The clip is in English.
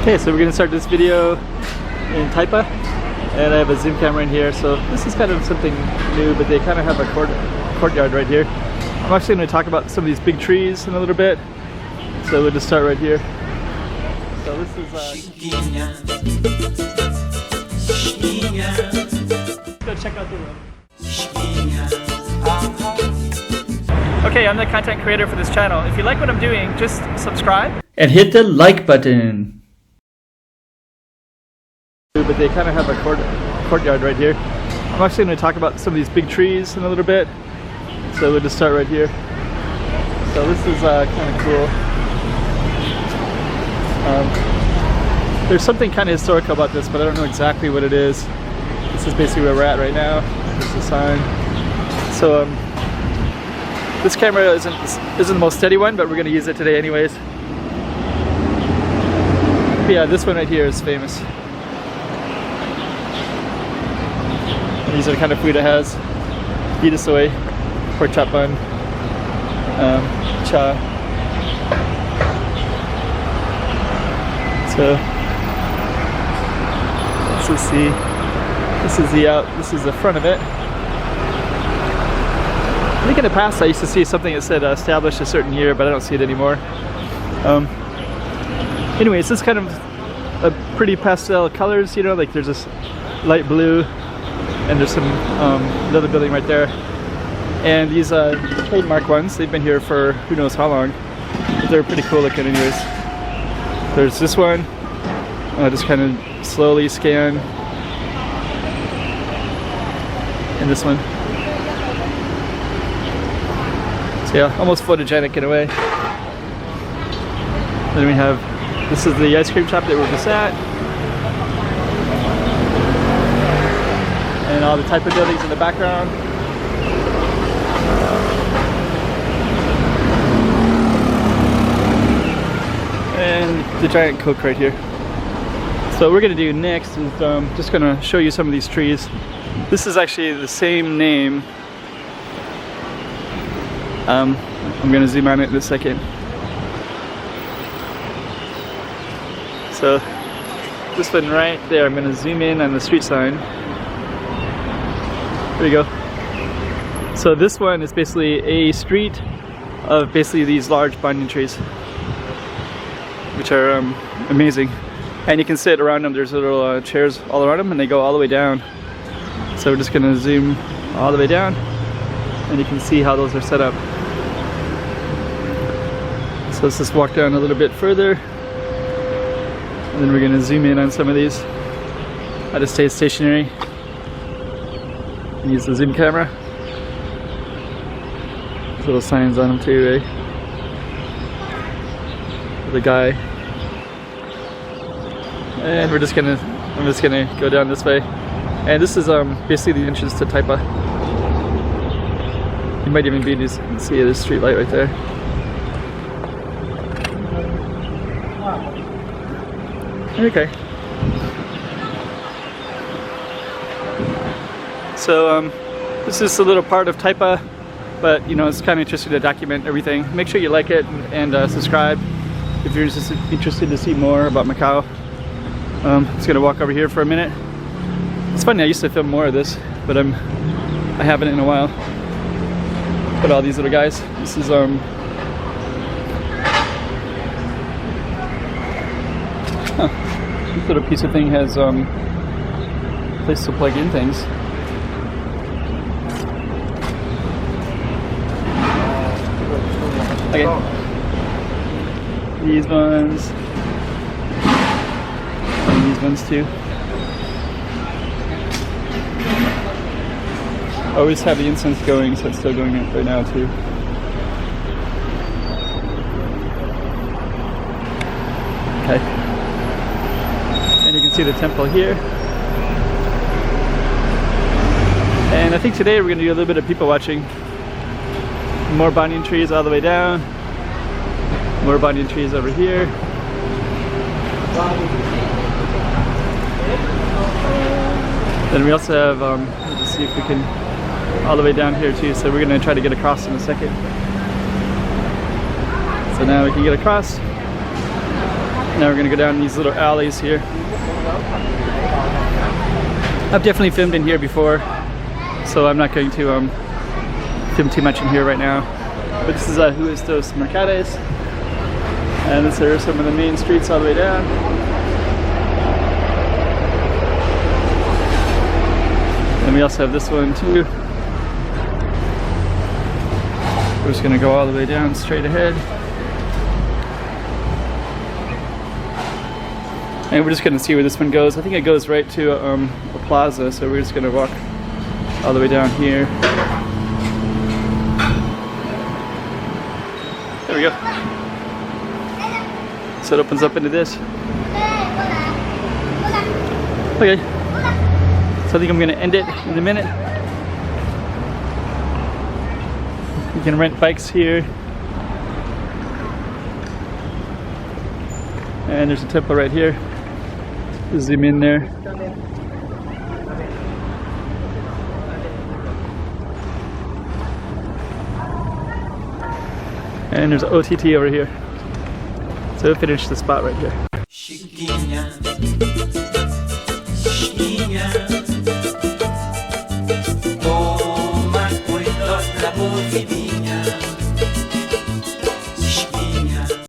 Okay, so we're going to start this video in Taipa, and I have a zoom camera in here, so this is kind of something new, but they kind of have a courtyard right here. I'm actually going to talk about some of these big trees in a little bit, so we'll just start right here. So this is let's go check out the room. Okay, I'm the content creator for this channel. If you like what I'm doing, just subscribe and hit the like button. But they kind of have a courtyard right here. I'm actually going to talk about some of these big trees in a little bit, so we'll just start right here. So this is kind of cool. There's something kind of historical about this, but I don't know exactly what it is. This is basically where we're at right now. There's the sign. So this camera isn't the most steady one, but we're going to use it today anyways. But yeah, this one right here is famous. These are the kind of food it has. Pita soy, pork chop bun, cha. So let's see. This is the front of it. I think in the past I used to see something that said established a certain year, but I don't see it anymore. Anyways, this kind of a pretty pastel colors, you know, like there's this light blue, and there's some another building right there. And these trademark ones, they've been here for who knows how long, but they're pretty cool looking anyways. There's this one, just kind of slowly scan. And this one. So yeah, almost photogenic in a way. Then we have, this is the ice cream shop that we're just at. And all the Taipa buildings in the background. And the giant Coke right here. So what we're going to do next is just going to show you some of these trees. This is actually the same name. I'm going to zoom on it in a second. So this one right there, I'm going to zoom in on the street sign. There you go. So this one is basically a street of basically these large banyan trees, which are amazing. And you can sit around them. There's little chairs all around them, and they go all the way down. So we're just going to zoom all the way down, and you can see how those are set up. So let's just walk down a little bit further, and then we're going to zoom in on some of these. I just stay stationary and use the zoom camera. There's little signs on them too, eh? The guy. And I'm just gonna go down this way. And this is basically the entrance to Taipa. You might even be able to see the street light right there. Okay. So this is a little part of Taipa, but you know, it's kind of interesting to document everything. Make sure you like it and subscribe if you're just interested to see more about Macau. Just gonna walk over here for a minute. It's funny, I used to film more of this, but I haven't in a while. But all these little guys. This is this little piece of thing has a place to plug in things. Okay. These ones. And these ones too. I always have the incense going, so it's still going right now too. Okay. And you can see the temple here. And I think today we're going to do a little bit of people watching. More banyan trees all the way down. More banyan trees over here. Then we also have, let's see if we can, all the way down here too, so we're going to try to get across in a second. So now we can get across. Now we're gonna go down these little alleys here. I've definitely filmed in here before, so I'm not going to film too much in here right now. But this is Who is Dos Mercades, and these are some of the main streets all the way down. And we also have this one too. We're just gonna go all the way down straight ahead. And we're just gonna see where this one goes. I think it goes right to a plaza, so we're just gonna walk all the way down here. There we go. So it opens up into this. Okay. So I think I'm gonna end it in a minute. You can rent bikes here. And there's a temple right here. Zoom in there. And there's OTT over here. So we'll finish the spot right here.